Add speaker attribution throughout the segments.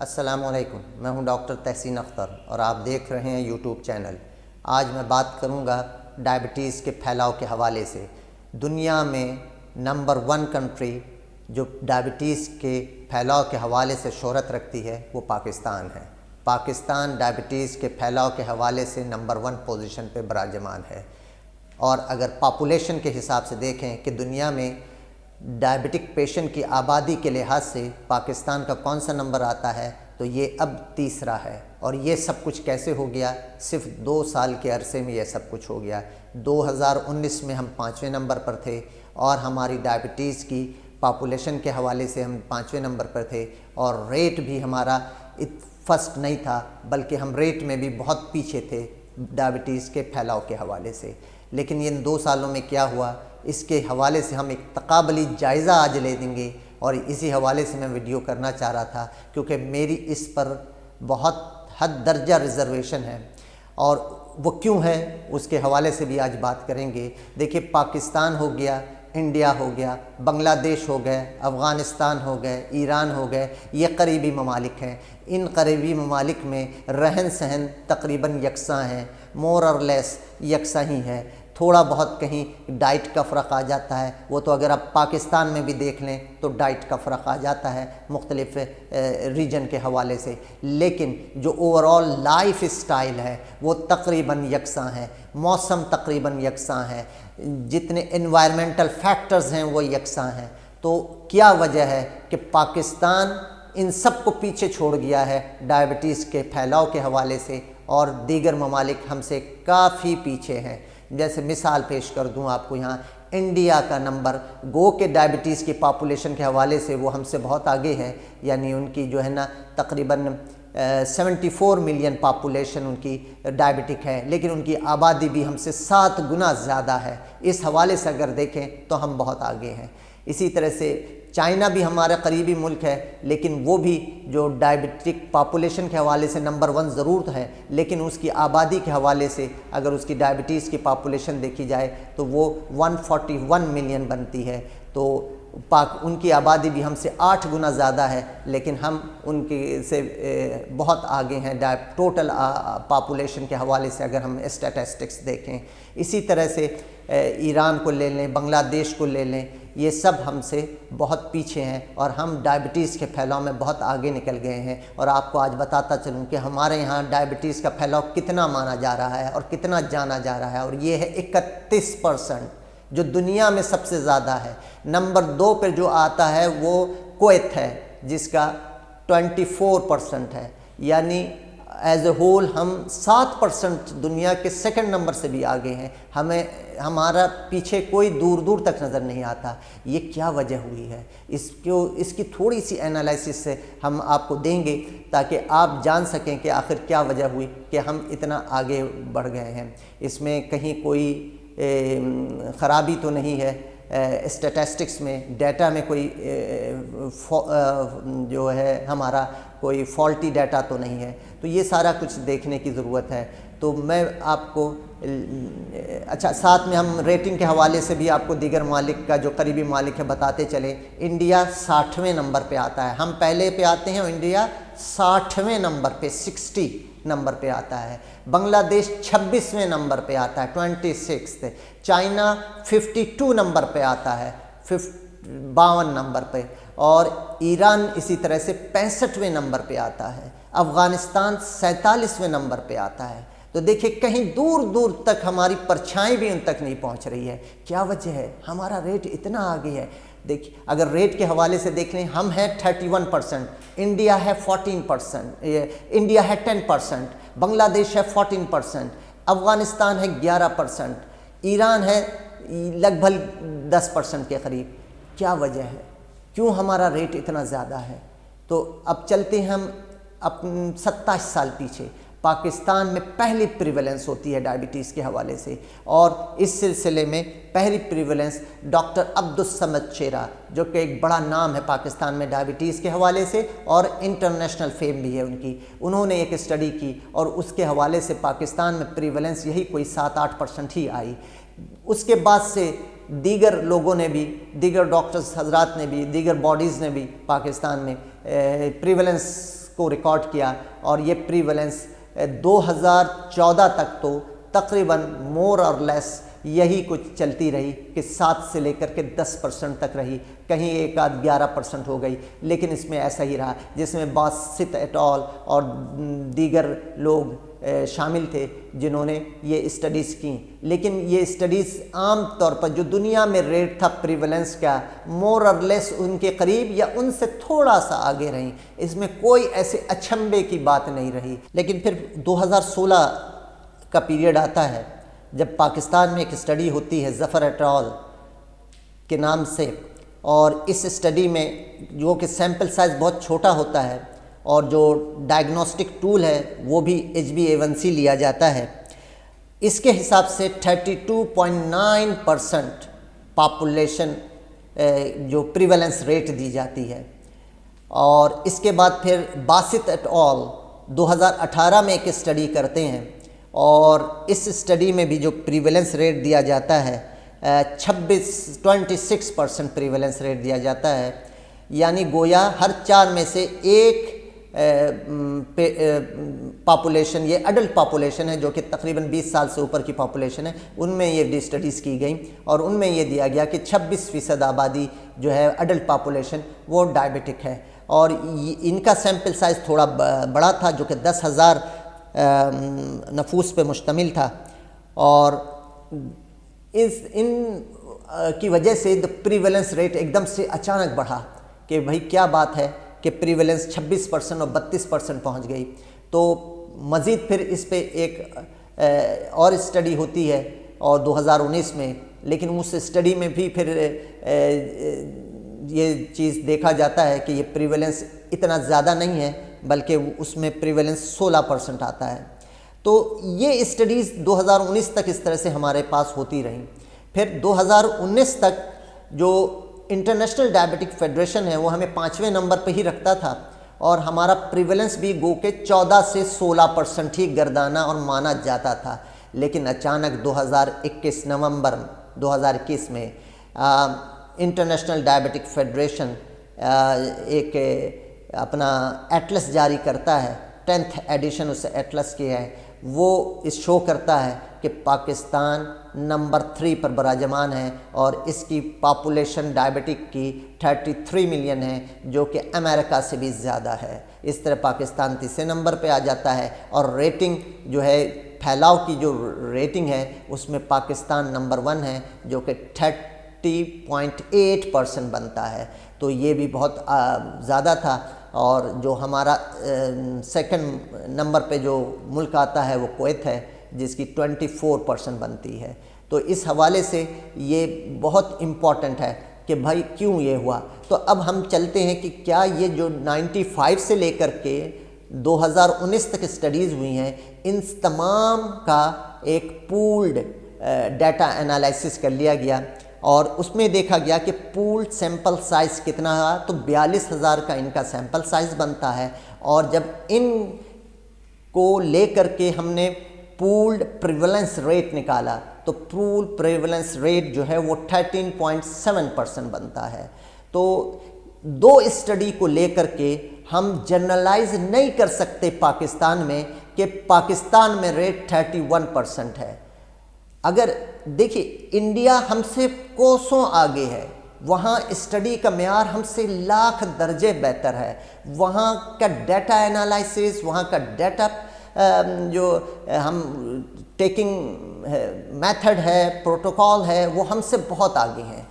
Speaker 1: अस्सलामुअलैकुम, मैं हूं डॉक्टर तहसीन अख्तर और आप देख रहे हैं यूट्यूब चैनल। आज मैं बात करूंगा डायबिटीज़ के फैलाव के हवाले से। दुनिया में नंबर 1 कंट्री जो डायबिटीज़ के फैलाव के हवाले से शोहरत रखती है वो पाकिस्तान है। पाकिस्तान डायबिटीज़ के फैलाव के हवाले से नंबर 1 पोजीशन पे बराजमान है। और अगर पॉपुलेशन के हिसाब से देखें कि दुनिया में डायबिटिक पेशेंट की आबादी के लिहाज से पाकिस्तान का कौन सा नंबर आता है, तो ये अब तीसरा है। और ये सब कुछ कैसे हो गया? सिर्फ 2 साल के अरसे में ये सब कुछ हो गया। 2019 में हम 5वें नंबर पर थे और हमारी डायबिटीज़ की पॉपुलेशन के हवाले से हम 5वें नंबर पर थे और रेट भी हमारा फर्स्ट नहीं था, बल्कि हम रेट में भी बहुत पीछे थे डायबिटीज़ के फैलाव के हवाले से। लेकिन इन 2 सालों में क्या हुआ, इसके हवाले से हम एक तकाबली जायज़ा आज ले देंगे। और इसी हवाले से मैं वीडियो करना चाह रहा था क्योंकि मेरी इस पर बहुत हद दर्जा रिज़र्वेशन है। और वो क्यों है उसके हवाले से भी आज बात करेंगे। देखिए, पाकिस्तान हो गया, इंडिया हो गया, बांग्लादेश हो गए, अफ़गानिस्तान हो गए, ईरान हो गए, ये करीबी ममालिक हैं। इन करीबी ममालिक में रहन सहन तकरीबन यकसा हैं, मोर और लेस यकसा ही है। थोड़ा बहुत कहीं डाइट का फ़र्क आ जाता है, वो तो अगर आप पाकिस्तान में भी देख लें तो डाइट का फ़र्क आ जाता है मुख्तलिफ़ रीजन के हवाले से। लेकिन जो ओवरऑल लाइफ स्टाइल है वो तकरीबन यकसा है, मौसम तकरीबन यकसा है, जितने एनवायरमेंटल फैक्टर्स हैं वो यकसा हैं। तो क्या वजह है कि पाकिस्तान इन सब को पीछे छोड़ गया है डायबिटीज़ के फैलाव के हवाले से, और दीगर ममालिक हमसे काफ़ी पीछे हैं। जैसे मिसाल पेश कर दूं आपको, यहाँ इंडिया का नंबर गो के डायबिटीज़ की पॉपुलेशन के हवाले से वो हमसे बहुत आगे है। यानी उनकी जो है ना तकरीबन 74 मिलियन पॉपुलेशन उनकी डायबिटिक है, लेकिन उनकी आबादी भी हमसे 7 गुना ज़्यादा है। इस हवाले से अगर देखें तो हम बहुत आगे हैं। इसी तरह से चाइना भी हमारा करीबी मुल्क है, लेकिन वो भी जो डायबिटिक पॉपुलेशन के हवाले से नंबर 1 ज़रूर है, लेकिन उसकी आबादी के हवाले से अगर उसकी डायबिटीज़ की पॉपुलेशन देखी जाए तो वो 141 मिलियन बनती है। तो उनकी आबादी भी हमसे 8 गुना ज़्यादा है, लेकिन हम उनके से बहुत आगे हैं टोटल पॉपुलेशन के हवाले से अगर हम स्टैटिस्टिक्स देखें। इसी तरह से ईरान को ले लें, बांग्लादेश को ले लें, ये सब हमसे बहुत पीछे हैं और हम डायबिटीज़ के फैलाव में बहुत आगे निकल गए हैं। और आपको आज बताता चलूँ कि हमारे यहाँ डायबिटीज़ का फैलाव कितना माना जा रहा है और कितना जाना जा रहा है, और ये है 31%, जो दुनिया में सबसे ज़्यादा है। नंबर 2 पर जो आता है वो कुवैत है, जिसका 24% है। यानी एज ए होल हम 7% दुनिया के सेकंड नंबर से भी आगे हैं। हमारा पीछे कोई दूर दूर तक नज़र नहीं आता। ये क्या वजह हुई है, इसकी थोड़ी सी एनालिसिस से हम आपको देंगे ताकि आप जान सकें कि आखिर क्या वजह हुई कि हम इतना आगे बढ़ गए हैं। इसमें कहीं कोई ख़राबी तो नहीं है, स्टैटिस्टिक्स में डाटा में कोई जो है हमारा कोई फॉल्टी डाटा तो नहीं है। तो ये सारा कुछ देखने की ज़रूरत है। तो मैं आपको अच्छा, साथ में हम रेटिंग के हवाले से भी आपको दीगर मालिक का जो करीबी मालिक है बताते चले। इंडिया 60वें नंबर पे आता है, हम पहले पे आते हैं, इंडिया 60वें नंबर पे 60 नंबर पे आता है। बांग्लादेश 26वें नंबर पे आता है 26th। चाइना 52 नंबर पे आता है 52 नंबर पे। और ईरान इसी तरह से 65वें नंबर पे आता है। अफ़गानिस्तान 47वें नंबर पे आता है। तो देखिए, कहीं दूर दूर तक हमारी परछाई भी उन तक नहीं पहुंच रही है। क्या वजह है? हमारा रेट इतना आगे है। देखिए, अगर रेट के हवाले से देख लें, हम हैं 31%, इंडिया है 14%, इंडिया है 10%, बांग्लादेश है 14%, अफ़गानिस्तान है 11%, ईरान है लगभग 10% के करीब। क्या वजह है? क्यों हमारा रेट इतना ज़्यादा है? तो अब चलते हैं हम 27 साल पीछे। पाकिस्तान में पहली प्रिवेलेंस होती है डायबिटीज़ के हवाले से, और इस सिलसिले में पहली प्रिवेलेंस डॉक्टर अब्दुस समद शेरा, जो कि एक बड़ा नाम है पाकिस्तान में डायबिटीज़ के हवाले से और इंटरनेशनल फेम भी है उनकी, उन्होंने एक स्टडी की और उसके हवाले से पाकिस्तान में प्रिवेलेंस यही कोई 7-8% ही आई। उसके बाद से दीगर लोगों ने भी, दीगर डॉक्टर्स हजरात ने भी, दीगर बॉडीज़ ने भी पाकिस्तान में प्रिवेलेंस को रिकॉर्ड किया और ये प्रीवलेंस 2014 तक तो तकरीबन मोर और लेस यही कुछ चलती रही कि 7 से लेकर के 10% तक रही, कहीं एक आध 11% हो गई, लेकिन इसमें ऐसा ही रहा, जिसमें बासित एट ऑल और दीगर लोग शामिल थे जिन्होंने ये स्टडीज़ की। लेकिन ये स्टडीज़ आम तौर पर जो दुनिया में रेट था प्रीवलेंस का, मोर और लेस उनके करीब या उनसे थोड़ा सा आगे रही, इसमें कोई ऐसे अचंभे की बात नहीं रही। लेकिन फिर 2016 का पीरियड आता है जब पाकिस्तान में एक स्टडी होती है ज़फ़र एट ऑल के नाम से, और इस स्टडी में जो कि सैम्पल साइज़ बहुत छोटा होता है और जो डायग्नोस्टिक टूल है वो भी HbA1c लिया जाता है। इसके हिसाब से 32.9% पॉपुलेशन जो प्रीवलेंस रेट दी जाती है। और इसके बाद फिर बासित एट ऑल 2018 में एक स्टडी करते हैं और इस स्टडी में भी जो प्रीवलेंस रेट दिया जाता है 26% प्रीवलेंस रेट दिया जाता है, यानी गोया हर 4 में से एक पॉपुलेशन, ये अडल्ट पॉपुलेशन है जो कि तकरीबन 20 साल से ऊपर की पॉपुलेशन है, उनमें ये स्टडीज़ की गई और उनमें ये दिया गया कि 26% आबादी जो है अडल्ट पॉपुलेशन वो डायबिटिक है। और इनका सैम्पल साइज़ थोड़ा बड़ा था जो कि 10,000 नफूस पे मुश्तमिल था। और इन की वजह से द प्रीवलेंस रेट एकदम से अचानक बढ़ा कि भाई क्या बात है कि प्रीवलेंस 26% और 32% पहुंच गई। तो मज़ीद फिर इस पे एक और स्टडी होती है और 2019 में, लेकिन उस स्टडी में भी फिर ये चीज़ देखा जाता है कि ये प्रीवलेंस इतना ज़्यादा नहीं है, बल्कि उसमें प्रीवलेंस 16% आता है। तो ये स्टडीज़ 2019 तक इस तरह से हमारे पास होती रहीं। फिर 2019 तक जो इंटरनेशनल डायबिटिक फेडरेशन है वो हमें 5वें नंबर पे ही रखता था और हमारा प्रीवलेंस भी गो के 14 से 16% ही गर्दाना और माना जाता था। लेकिन अचानक 2021 नवंबर 2021 में इंटरनेशनल डायबिटिक फेडरेशन एक अपना एटलस जारी करता है, 10th एडिशन उस एटलस की है। वो इस शो करता है कि पाकिस्तान नंबर 3 पर बराजमान है और इसकी पॉपुलेशन डायबिटिक की 33 मिलियन है, जो कि अमेरिका से भी ज़्यादा है। इस तरह पाकिस्तान तीसरे नंबर पे आ जाता है और रेटिंग जो है, फैलाव की जो रेटिंग है उसमें पाकिस्तान नंबर 1 है जो कि 30.8% बनता है। तो ये भी बहुत ज़्यादा था। और जो हमारा सेकंड नंबर पे जो मुल्क आता है वो कुवैत है जिसकी 24% बनती है। तो इस हवाले से ये बहुत इम्पॉर्टेंट है कि भाई क्यों ये हुआ। तो अब हम चलते हैं कि क्या ये जो 95 से लेकर के 2019 तक स्टडीज़ हुई हैं, इन तमाम का एक पूल्ड डाटा एनालिसिस कर लिया गया और उसमें देखा गया कि पूल्ड सैंपल साइज़ कितना है। तो 42,000 का इनका सैंपल साइज़ बनता है और जब इन को लेकर के हमने पूल्ड प्रीवलेंस रेट निकाला तो पूल प्रीवलेंस रेट जो है वो 13.7% बनता है। तो दो स्टडी को लेकर के हम जनरलाइज नहीं कर सकते पाकिस्तान में कि पाकिस्तान में रेट 31% है। अगर देखिए इंडिया हमसे कोसों आगे है, वहाँ स्टडी का मेयार हमसे लाख दर्जे बेहतर है, वहाँ का डाटा एनालिसिस, वहाँ का डाटा जो हम टेकिंग मेथड है, प्रोटोकॉल है, वो हमसे बहुत आगे हैं।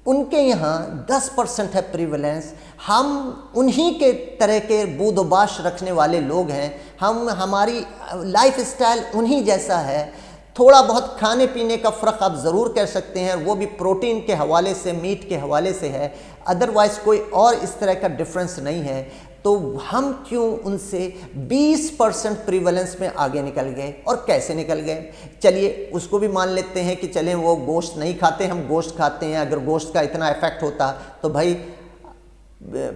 Speaker 1: उनके यहाँ 10% है प्रीवलेंस। हम उन्हीं के तरह के बूदोबाश रखने वाले लोग हैं, हमारी लाइफ स्टाइल उन्हीं जैसा है। थोड़ा बहुत खाने पीने का फ़र्क आप ज़रूर कह सकते हैं, वो भी प्रोटीन के हवाले से, मीट के हवाले से है, अदरवाइज़ कोई और इस तरह का डिफरेंस नहीं है। तो हम क्यों उनसे 20% प्रीवलेंस में आगे निकल गए और कैसे निकल गए? चलिए उसको भी मान लेते हैं कि चलें वो गोश्त नहीं खाते, हम गोश्त खाते हैं। अगर गोश्त का इतना इफ़ेक्ट होता तो भाई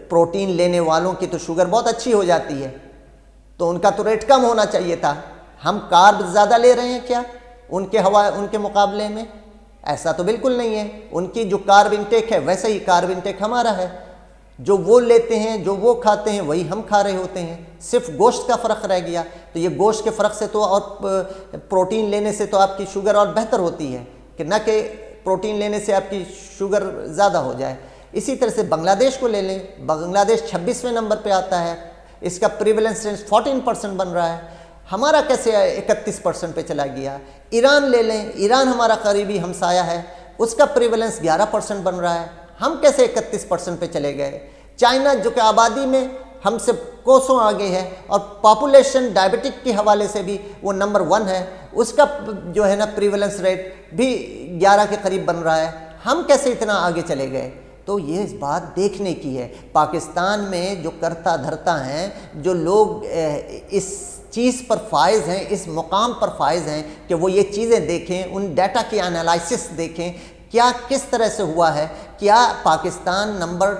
Speaker 1: प्रोटीन लेने वालों की तो शुगर बहुत अच्छी हो जाती है, तो उनका तो रेट कम होना चाहिए था। हम कार्ब ज़्यादा ले रहे हैं क्या उनके मुकाबले में? ऐसा तो बिल्कुल नहीं है। उनकी जो कार्ब इंटेक है वैसे ही कार्ब इंटेक हमारा है। जो वो लेते हैं, जो वो खाते हैं, वही हम खा रहे होते हैं, सिर्फ गोश्त का फ़र्क रह गया। तो ये गोश्त के फ़र्क से तो और प्रोटीन लेने से तो आपकी शुगर और बेहतर होती है कि न कि प्रोटीन लेने से आपकी शुगर ज़्यादा हो जाए। इसी तरह से बांग्लादेश को ले लें, बांग्लादेश 26वें नंबर पे आता है, इसका प्रीवलेंस रेट 14% बन रहा है। हमारा कैसे 31% पे चला गया। ईरान ले लें, ईरान हमारा करीबी हमसाया है, उसका प्रीवलेंस 11% बन रहा है, हम कैसे 31% पे चले गए। चाइना जो कि आबादी में हमसे कोसों आगे है और पॉपुलेशन डायबिटिक के हवाले से भी वो नंबर 1 है, उसका जो है ना प्रीवलेंस रेट भी 11 के करीब बन रहा है, हम कैसे इतना आगे चले गए। तो ये इस बात देखने की है। पाकिस्तान में जो करता धरता हैं, जो लोग इस चीज़ पर फायज़ हैं, इस मुकाम पर फायज़ हैं कि वो ये चीज़ें देखें, उन डाटा की एनालिसिस देखें, क्या किस तरह से हुआ है, क्या पाकिस्तान नंबर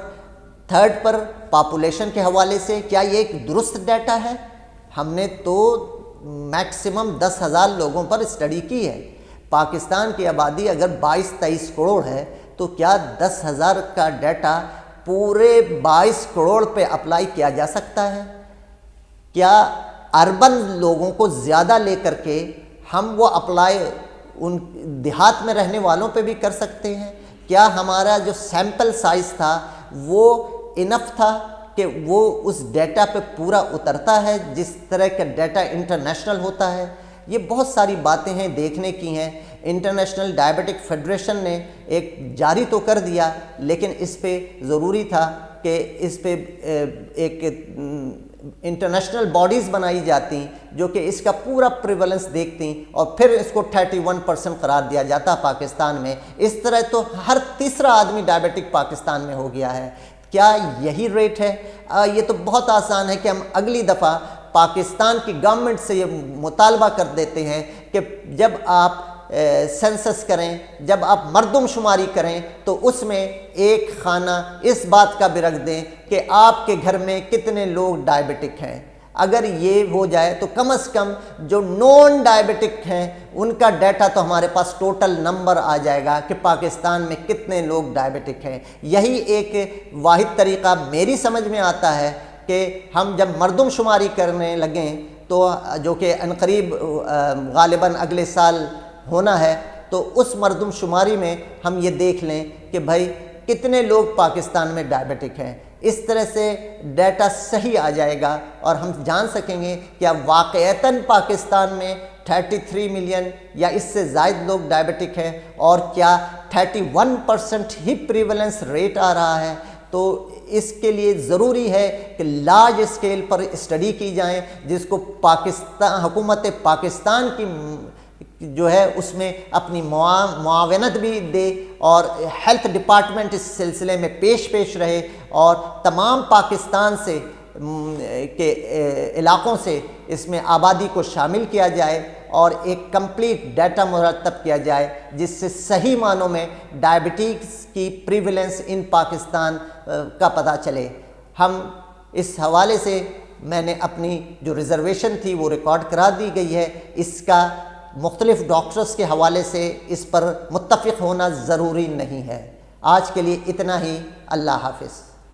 Speaker 1: 3rd पर पॉपुलेशन के हवाले से, क्या ये एक दुरुस्त डाटा है। हमने तो मैक्सिमम 10,000 लोगों पर स्टडी की है। पाकिस्तान की आबादी अगर 22-23 करोड़ है तो क्या 10,000 का डाटा पूरे 22 करोड़ पे अप्लाई किया जा सकता है। क्या अर्बन लोगों को ज़्यादा लेकर के हम वो अप्लाई उन देहात में रहने वालों पे भी कर सकते हैं। क्या हमारा जो सैंपल साइज़ था वो इनफ था कि वो उस डाटा पे पूरा उतरता है जिस तरह का डाटा इंटरनेशनल होता है। ये बहुत सारी बातें हैं, देखने की हैं। इंटरनेशनल डायबिटिक फेडरेशन ने एक जारी तो कर दिया, लेकिन इस पे ज़रूरी था कि इस पे एक इंटरनेशनल बॉडीज़ बनाई जाती जो कि इसका पूरा प्रिवलेंस देखती और फिर इसको 31% करार दिया जाता पाकिस्तान में। इस तरह तो हर तीसरा आदमी डायबिटिक पाकिस्तान में हो गया है। क्या यही रेट है? ये तो बहुत आसान है कि हम अगली दफ़ा पाकिस्तान की गवर्नमेंट से ये मुतालबा कर देते हैं कि जब आप सेंसस करें, जब आप मर्दमशुमारी करें तो उसमें एक खाना इस बात का भी रख दें कि आपके घर में कितने लोग डायबिटिक हैं। अगर ये हो जाए तो कम से कम जो नॉन डायबिटिक हैं उनका डाटा तो हमारे पास टोटल नंबर आ जाएगा कि पाकिस्तान में कितने लोग डायबिटिक हैं। यही एक वाहिद तरीक़ा मेरी समझ में आता है कि हम जब मर्दमशुमारी करने लगें तो जो कि अनकरीब गालिबन अगले साल होना है, तो उस मर्दमशुमारी में हम ये देख लें कि भाई कितने लोग पाकिस्तान में डायबिटिक हैं। इस तरह से डाटा सही आ जाएगा और हम जान सकेंगे क्या वाक़ईतन पाकिस्तान में 33 मिलियन या इससे ज़ायद लोग डायबिटिक हैं और क्या 31% ही प्रीवलेंस रेट आ रहा है। तो इसके लिए ज़रूरी है कि लार्ज स्केल पर स्टडी की जाए, जिसको पाकिस्तान हुकूमत पाकिस्तान की जो है उसमें अपनी मुआवनत भी दे और हेल्थ डिपार्टमेंट इस सिलसिले में पेश रहे और तमाम पाकिस्तान से के इलाक़ों से इसमें आबादी को शामिल किया जाए और एक कंप्लीट डाटा मुरतब किया जाए जिससे सही मानों में डायबिटीज़ की प्रीवलेंस इन पाकिस्तान का पता चले। हम इस हवाले से मैंने अपनी जो रिज़र्वेशन थी वो रिकॉर्ड करा दी गई है। इसका मुख्तलिफ़ डॉक्टर्स के हवाले से इस पर मुत्तफ़िक़ होना ज़रूरी नहीं है। आज के लिए इतना ही। अल्लाह हाफ़िज़।